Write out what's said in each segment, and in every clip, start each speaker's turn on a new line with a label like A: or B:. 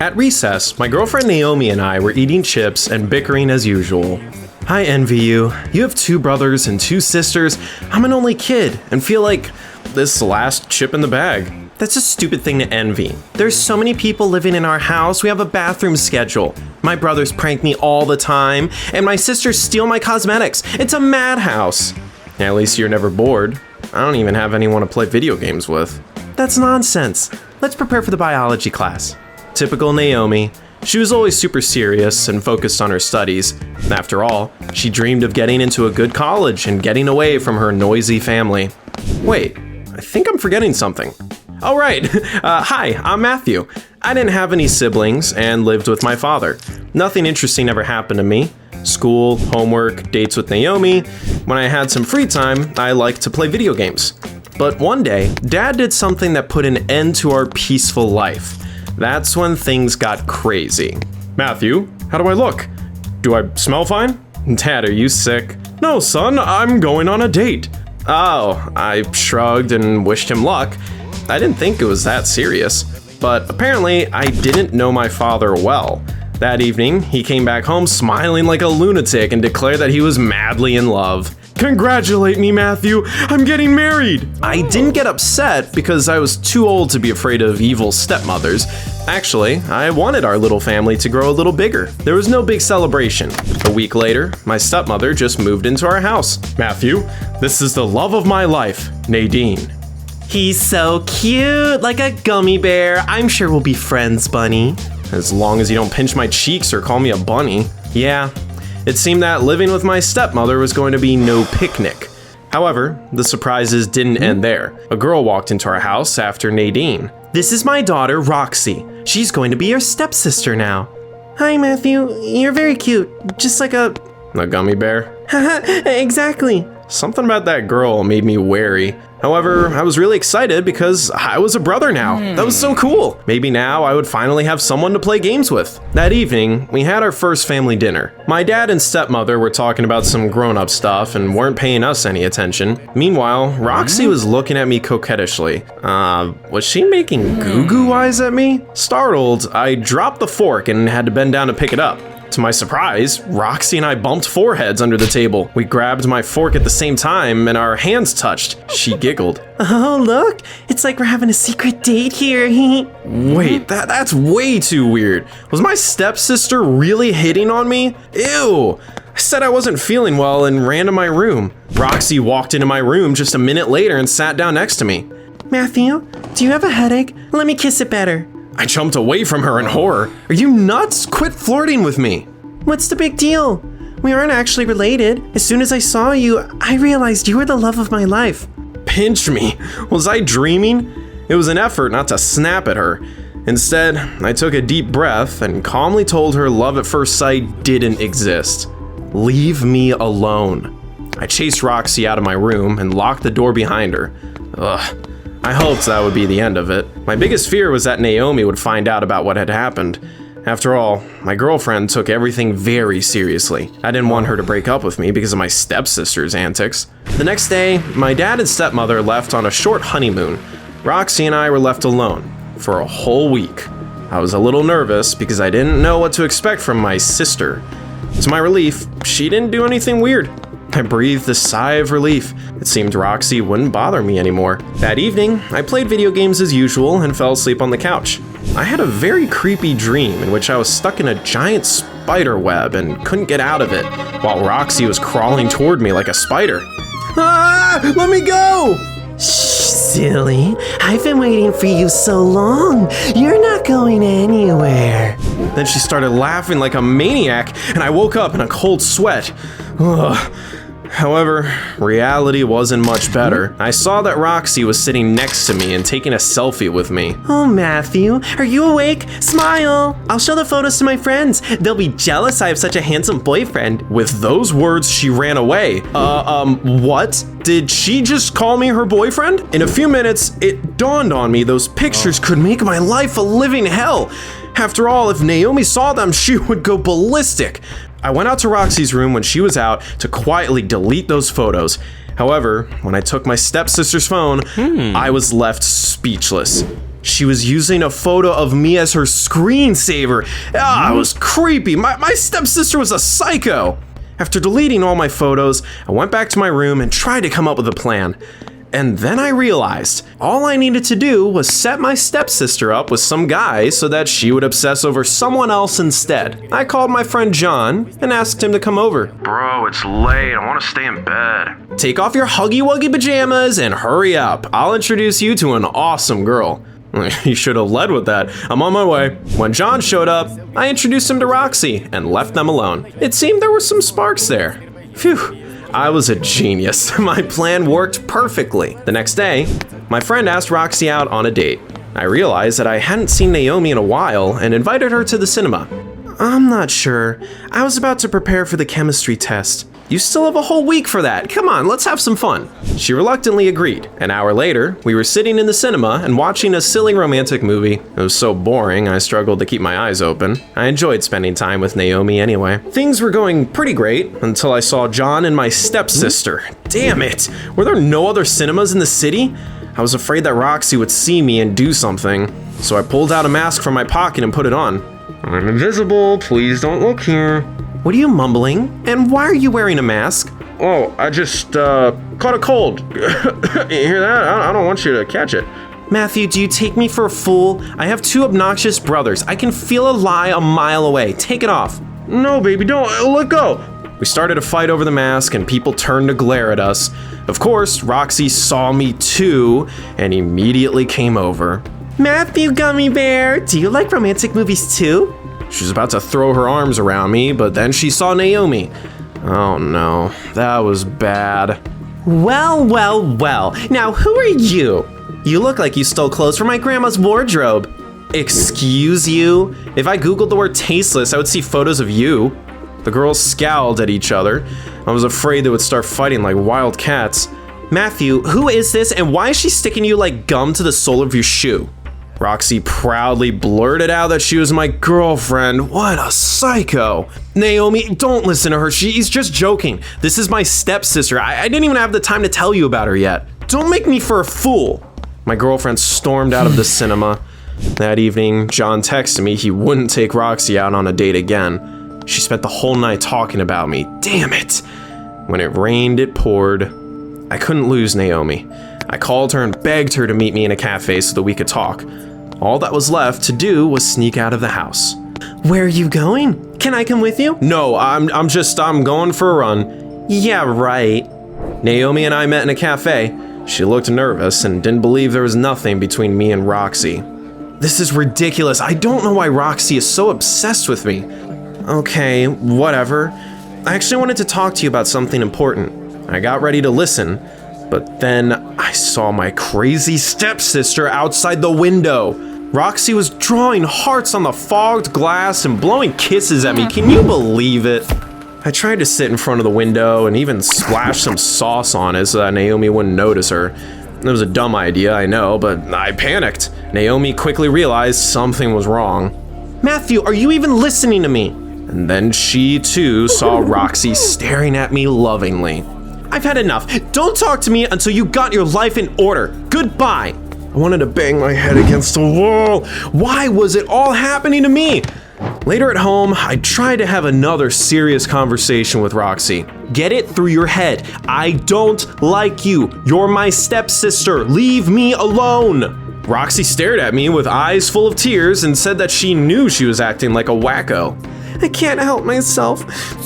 A: At recess, my girlfriend Naomi and I were eating chips and bickering as usual. I envy you. You have 2 brothers and 2 sisters. I'm an only kid and feel like this last chip in the bag. That's a stupid thing to envy. There's so many people living in our house. We have a bathroom schedule. My brothers prank me all the time, and my sisters steal my cosmetics. It's a madhouse. At least you're never bored. I don't even have anyone to play video games with. That's nonsense. Let's prepare for the biology class. Typical Naomi. She was always super serious and focused on her studies. After all, she dreamed of getting into a good college and getting away from her noisy family. Wait, I think I'm forgetting something. Oh, right. Hi, I'm Matthew. I didn't have any siblings and lived with my father. Nothing interesting ever happened to me. School, homework, dates with Naomi. When I had some free time, I liked to play video games. But one day, Dad did something that put an end to our peaceful life. That's when things got crazy. Matthew, how do I look? Do I smell fine? Dad, are you sick? No, son, I'm going on a date. Oh, I shrugged and wished him luck. I didn't think it was that serious. But apparently, I didn't know my father well. That evening, he came back home smiling like a lunatic and declared that he was madly in love. Congratulate me, Matthew. I'm getting married. I didn't get upset because I was too old to be afraid of evil stepmothers. Actually, I wanted our little family to grow a little bigger. There was no big celebration. A week later, my stepmother just moved into our house. Matthew, this is the love of my life, Nadine. He's so cute, like a gummy bear. I'm sure we'll be friends, bunny. As long as you don't pinch my cheeks or call me a bunny. Yeah. It seemed that living with my stepmother was going to be no picnic. However, the surprises didn't end there. A girl walked into our house after Nadine. This is my daughter, Roxy. She's going to be your stepsister now. Hi, Matthew. You're very cute. Just like a gummy bear? Exactly. Something about that girl made me wary. However, I was really excited because I was a brother now. That was so cool. Maybe now I would finally have someone to play games with. That evening, we had our first family dinner. My dad and stepmother were talking about some grown-up stuff and weren't paying us any attention. Meanwhile, Roxy was looking at me coquettishly. Was she making goo-goo eyes at me? Startled, I dropped the fork and had to bend down to pick it up. To my surprise, Roxy and I bumped foreheads under the table. We grabbed my fork at the same time and our hands touched. She giggled. Oh, look, it's like we're having a secret date here. Wait, that's way too weird. Was my stepsister really hitting on me? Ew. I said I wasn't feeling well and ran to my room. Roxy walked into my room just a minute later and sat down next to me. Matthew, do you have a headache? Let me kiss it better. I jumped away from her in horror. Are you nuts? Quit flirting with me. What's the big deal? We aren't actually related. As soon as I saw you, I realized you were the love of my life. Pinch me. Was I dreaming? It was an effort not to snap at her. Instead, I took a deep breath and calmly told her love at first sight didn't exist. Leave me alone. I chased Roxy out of my room and locked the door behind her. Ugh. I hoped that would be the end of it. My biggest fear was that Naomi would find out about what had happened. After all, my girlfriend took everything very seriously. I didn't want her to break up with me because of my stepsister's antics. The next day, my dad and stepmother left on a short honeymoon. Roxy and I were left alone for a whole week. I was a little nervous because I didn't know what to expect from my sister. To my relief, she didn't do anything weird. I breathed a sigh of relief. It seemed Roxy wouldn't bother me anymore. That evening, I played video games as usual and fell asleep on the couch. I had a very creepy dream in which I was stuck in a giant spider web and couldn't get out of it, while Roxy was crawling toward me like a spider. Ah! Let me go! Shh, silly. I've been waiting for you so long. You're not going anywhere. Then she started laughing like a maniac, and I woke up in a cold sweat. Ugh. However, reality wasn't much better. I saw that Roxy was sitting next to me and taking a selfie with me. Oh, Matthew, are you awake? Smile! I'll show the photos to my friends. They'll be jealous I have such a handsome boyfriend. With those words, she ran away. What? Did she just call me her boyfriend? In a few minutes, it dawned on me those pictures could make my life a living hell. After all, if Naomi saw them, she would go ballistic. I went out to Roxy's room when she was out to quietly delete those photos. However, when I took my stepsister's phone, I was left speechless. She was using a photo of me as her screensaver. It was creepy. My stepsister was a psycho. After deleting all my photos, I went back to my room and tried to come up with a plan. And then I realized all I needed to do was set my stepsister up with some guy so that she would obsess over someone else instead. I called my friend John and asked him to come over.
B: Bro, it's late. I want to stay in bed.
A: Take off your Huggy Wuggy pajamas and hurry up. I'll introduce you to an awesome girl. You should have led with that. I'm on my way. When John showed up, I introduced him to Roxy and left them alone. It seemed there were some sparks there. Phew. I was a genius. My plan worked perfectly. The next day, my friend asked Roxy out on a date. I realized that I hadn't seen Naomi in a while and invited her to the cinema. I'm not sure. I was about to prepare for the chemistry test. You still have a whole week for that. Come on, let's have some fun. She reluctantly agreed. An hour later, we were sitting in the cinema and watching a silly romantic movie. It was so boring, I struggled to keep my eyes open. I enjoyed spending time with Naomi anyway. Things were going pretty great until I saw John and my stepsister. Damn it! Were there no other cinemas in the city? I was afraid that Roxy would see me and do something, so I pulled out a mask from my pocket and put it on.
B: I'm invisible. Please don't look here.
A: What are you mumbling? And why are you wearing a mask?
B: Oh, I just, caught a cold. You hear that? I don't want you to catch it.
A: Matthew, do you take me for a fool? I have two obnoxious brothers. I can feel a lie a mile away. Take it off.
B: No, baby, don't. Let go.
A: We started a fight over the mask and people turned to glare at us. Of course, Roxy saw me too and immediately came over. Matthew Gummy Bear, do you like romantic movies too? She was about to throw her arms around me, but then she saw Naomi. Oh no, that was bad. Well, now who are you? You look like you stole clothes from my grandma's wardrobe. Excuse you? If I googled the word tasteless, I would see photos of you. The girls scowled at each other. I was afraid they would start fighting like wild cats. Matthew, who is this and why is she sticking you like gum to the sole of your shoe? Roxy proudly blurted out that she was my girlfriend. What a psycho. Naomi, don't listen to her. She's just joking. This is my stepsister. I didn't even have the time to tell you about her yet. Don't make me for a fool. My girlfriend stormed out of the cinema. That evening, John texted me he wouldn't take Roxy out on a date again. She spent the whole night talking about me. Damn it. When it rained, it poured. I couldn't lose Naomi. I called her and begged her to meet me in a cafe so that we could talk. All that was left to do was sneak out of the house. Where are you going? Can I come with you? No, I'm going for a run. Yeah, right. Naomi and I met in a cafe. She looked nervous and didn't believe there was nothing between me and Roxy. This is ridiculous. I don't know why Roxy is so obsessed with me. Okay, whatever. I actually wanted to talk to you about something important. I got ready to listen, but then I saw my crazy stepsister outside the window. Roxy was drawing hearts on the fogged glass and blowing kisses at me. Can you believe it? I tried to sit in front of the window and even splash some sauce on it so that Naomi wouldn't notice her. It was a dumb idea, I know, but I panicked. Naomi quickly realized something was wrong. Matthew, are you even listening to me? And then she too saw Roxy staring at me lovingly. I've had enough. Don't talk to me until you got your life in order. Goodbye. I wanted to bang my head against the wall. Why was it all happening to me? Later at home, I tried to have another serious conversation with Roxy. Get it through your head. I don't like you. You're my stepsister. Leave me alone. Roxy stared at me with eyes full of tears and said that she knew she was acting like a wacko. I can't help myself.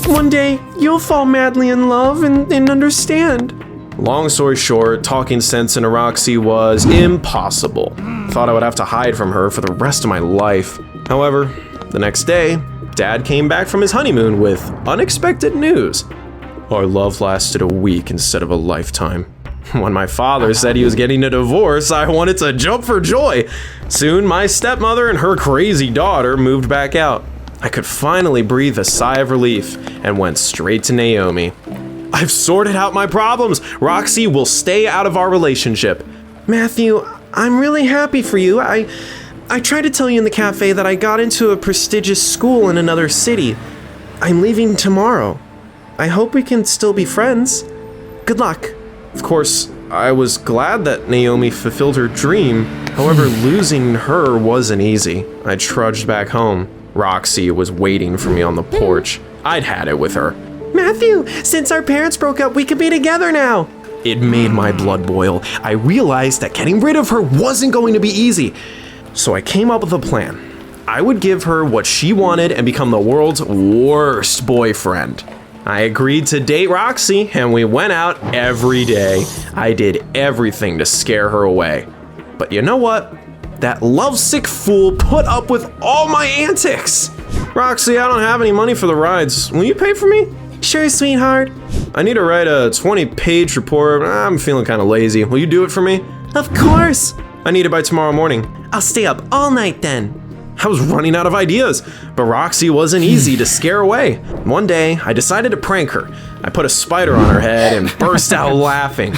A: One day, you'll fall madly in love and understand. Long story short, talking sense into Roxy was impossible. Thought I would have to hide from her for the rest of my life. However, the next day, Dad came back from his honeymoon with unexpected news. Our love lasted a week instead of a lifetime. When my father said he was getting a divorce, I wanted to jump for joy. Soon, my stepmother and her crazy daughter moved back out. I could finally breathe a sigh of relief and went straight to Naomi. I've sorted out my problems. Roxy will stay out of our relationship. Matthew, I'm really happy for you. I tried to tell you in the cafe that I got into a prestigious school in another city. I'm leaving tomorrow. I hope we can still be friends. Good luck. Of course, I was glad that Naomi fulfilled her dream. However, losing her wasn't easy. I trudged back home. Roxy was waiting for me on the porch. I'd had it with her. Matthew, since our parents broke up, we could be together now. It made my blood boil. I realized that getting rid of her wasn't going to be easy. So I came up with a plan. I would give her what she wanted and become the world's worst boyfriend. I agreed to date Roxy, and we went out every day. I did everything to scare her away. But you know what? That lovesick fool put up with all my antics. Roxy, I don't have any money for the rides. Will you pay for me? Sure, sweetheart. I need to write a 20-page report. I'm feeling kind of lazy. Will you do it for me? Of course. I need it by tomorrow morning. I'll stay up all night then. I was running out of ideas, but Roxy wasn't easy to scare away. One day, I decided to prank her. I put a spider on her head and burst out laughing.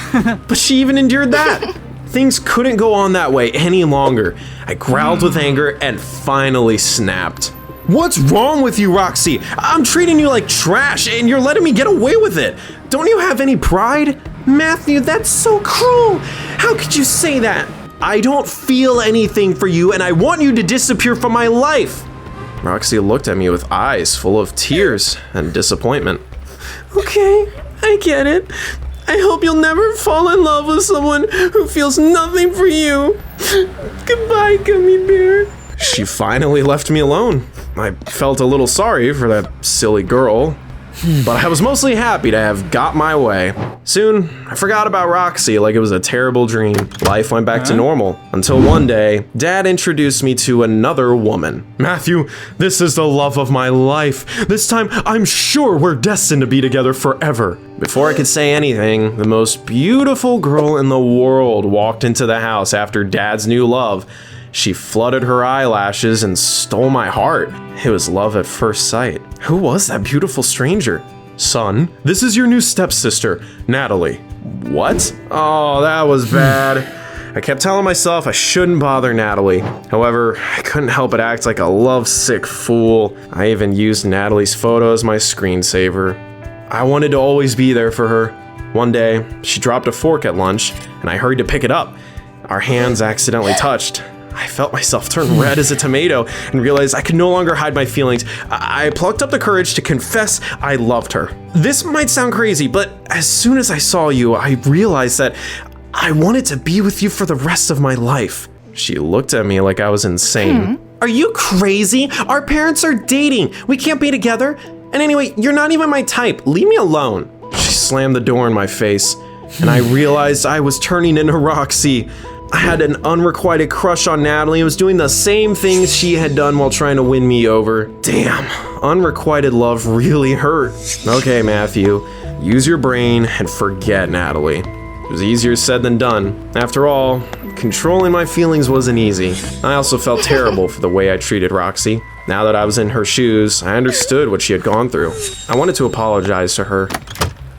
A: But she even endured that. Things couldn't go on that way any longer. I growled with anger and finally snapped. What's wrong with you, Roxy? I'm treating you like trash and you're letting me get away with it. Don't you have any pride? Matthew, that's so cruel. How could you say that? I don't feel anything for you and I want you to disappear from my life. Roxy looked at me with eyes full of tears and disappointment. Okay, I get it. I hope you'll never fall in love with someone who feels nothing for you. Goodbye, gummy bear. She finally left me alone. I felt a little sorry for that silly girl, but I was mostly happy to have got my way. Soon, I forgot about Roxy like it was a terrible dream. Life went back to normal, until one day, Dad introduced me to another woman. Matthew, this is the love of my life. This time, I'm sure we're destined to be together forever. Before I could say anything, the most beautiful girl in the world walked into the house after Dad's new love. She fluttered her eyelashes and stole my heart. It was love at first sight. Who was that beautiful stranger? Son, this is your new stepsister, Natalie. What? Oh, that was bad. I kept telling myself I shouldn't bother Natalie. However, I couldn't help but act like a lovesick fool. I even used Natalie's photo as my screensaver. I wanted to always be there for her. One day, she dropped a fork at lunch, and I hurried to pick it up. Our hands accidentally touched. I felt myself turn red as a tomato and realized I could no longer hide my feelings. I plucked up the courage to confess I loved her. This might sound crazy, but as soon as I saw you, I realized that I wanted to be with you for the rest of my life. She looked at me like I was insane. Are you crazy? Our parents are dating. We can't be together. And anyway, you're not even my type. Leave me alone. She slammed the door in my face, and I realized I was turning into Roxy. I had an unrequited crush on Natalie and was doing the same things she had done while trying to win me over. Damn, unrequited love really hurt. Okay, Matthew, use your brain and forget Natalie. It was easier said than done. After all, controlling my feelings wasn't easy. I also felt terrible for the way I treated Roxy. Now that I was in her shoes, I understood what she had gone through. I wanted to apologize to her.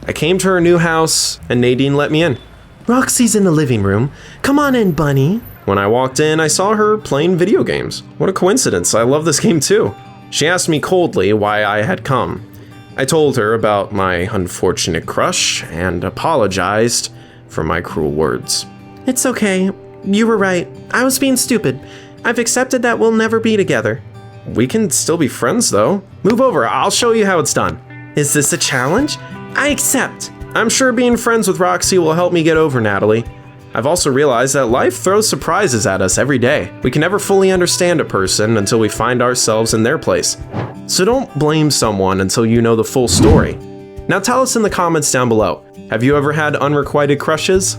A: I came to her new house, and Nadine let me in. Roxy's in the living room. Come on in, bunny. When I walked in, I saw her playing video games. What a coincidence, I love this game too. She asked me coldly why I had come. I told her about my unfortunate crush and apologized for my cruel words. It's okay. You were right. I was being stupid. I've accepted that we'll never be together. We can still be friends though. Move over, I'll show you how it's done. Is this a challenge? I accept. I'm sure being friends with Roxy will help me get over Natalie. I've also realized that life throws surprises at us every day. We can never fully understand a person until we find ourselves in their place. So don't blame someone until you know the full story. Now tell us in the comments down below, have you ever had unrequited crushes?